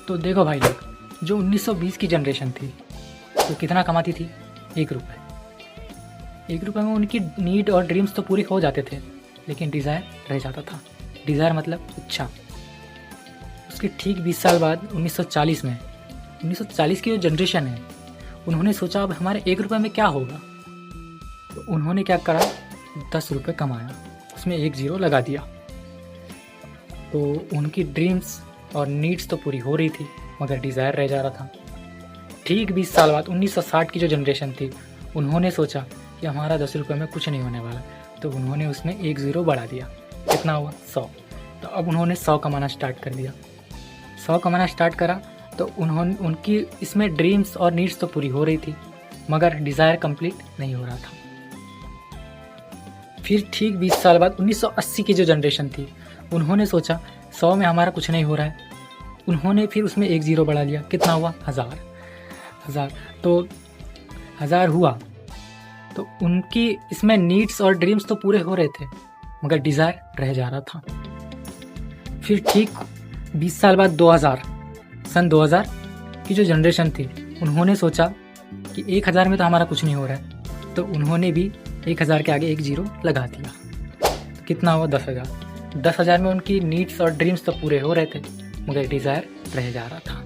तो देखो भाई लोग, जो 1920 की जनरेशन थी तो कितना कमाती थी? 1 रुपये। 1 रुपये में उनकी नीड और ड्रीम्स तो पूरे हो जाते थे, लेकिन डिज़ायर रह जाता था। डिज़ायर मतलब इच्छा। उसके ठीक 20 साल बाद 1940 में, 1940 की जो जनरेशन है, उन्होंने सोचा अब हमारे 1 रुपये में क्या होगा। तो उन्होंने क्या करा, 10 रुपये कमाया, उसमें 1 ज़ीरो लगा दिया। तो उनकी ड्रीम्स और नीड्स तो पूरी हो रही थी, मगर डिज़ायर रह जा रहा था। ठीक 20 साल बाद 1960 की जो जनरेशन थी, उन्होंने सोचा कि हमारा 10 रुपये में कुछ नहीं होने वाला, तो उन्होंने उसमें 1 ज़ीरो बढ़ा दिया। कितना हुआ? 100। तो अब उन्होंने 100 कमाना स्टार्ट कर दिया। 100 कमाना स्टार्ट करा तो उनकी इसमें ड्रीम्स और नीड्स तो पूरी हो रही थी, मगर डिज़ायर कंप्लीट नहीं हो रहा था। फिर ठीक 20 साल बाद 1980 की जो जनरेशन थी, उन्होंने सोचा 100 में हमारा कुछ नहीं हो रहा है। उन्होंने फिर उसमें 1 ज़ीरो बढ़ा लिया। कितना हुआ? 1000। तो 1000 हुआ तो उनकी इसमें नीड्स और ड्रीम्स तो पूरे हो रहे थे, मगर डिज़ायर रह जा रहा था। फिर ठीक 20 साल बाद 2000, सन 2000 की जो जनरेशन थी, उन्होंने सोचा कि 1000 में तो हमारा कुछ नहीं हो रहा है, तो उन्होंने भी 1000 के आगे 1 ज़ीरो लगा दिया। तो कितना हुआ? 10,000। 10,000 में उनकी नीड्स और ड्रीम्स तो पूरे हो रहे थे, मगर डिज़ायर रह जा रहा था।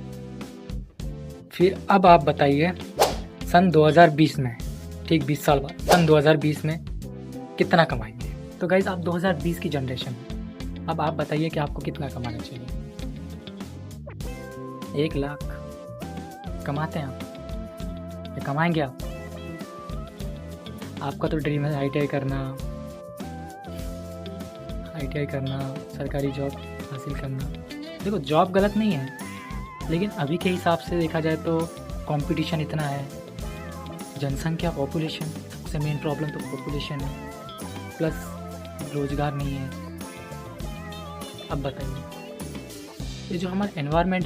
फिर अब आप बताइए, सन 2020 में, ठीक 20 साल बाद सन 2020 में कितना कमाएंगे? तो गाइज आप 2020 की जनरेशन है, अब आप बताइए कि आपको कितना कमाना चाहिए? 1 लाख कमाते हैं आप या कमाएंगे आप? आपका तो ड्रीम है ITI करना, सरकारी जॉब हासिल करना। देखो, जॉब गलत नहीं है, लेकिन अभी के हिसाब से देखा जाए तो कंपटीशन इतना है, जनसंख्या, पॉपुलेशन, सबसे मेन प्रॉब्लम तो पॉपुलेशन है, प्लस रोज़गार नहीं है। अब बताइए, ये जो हमारा एनवायरनमेंट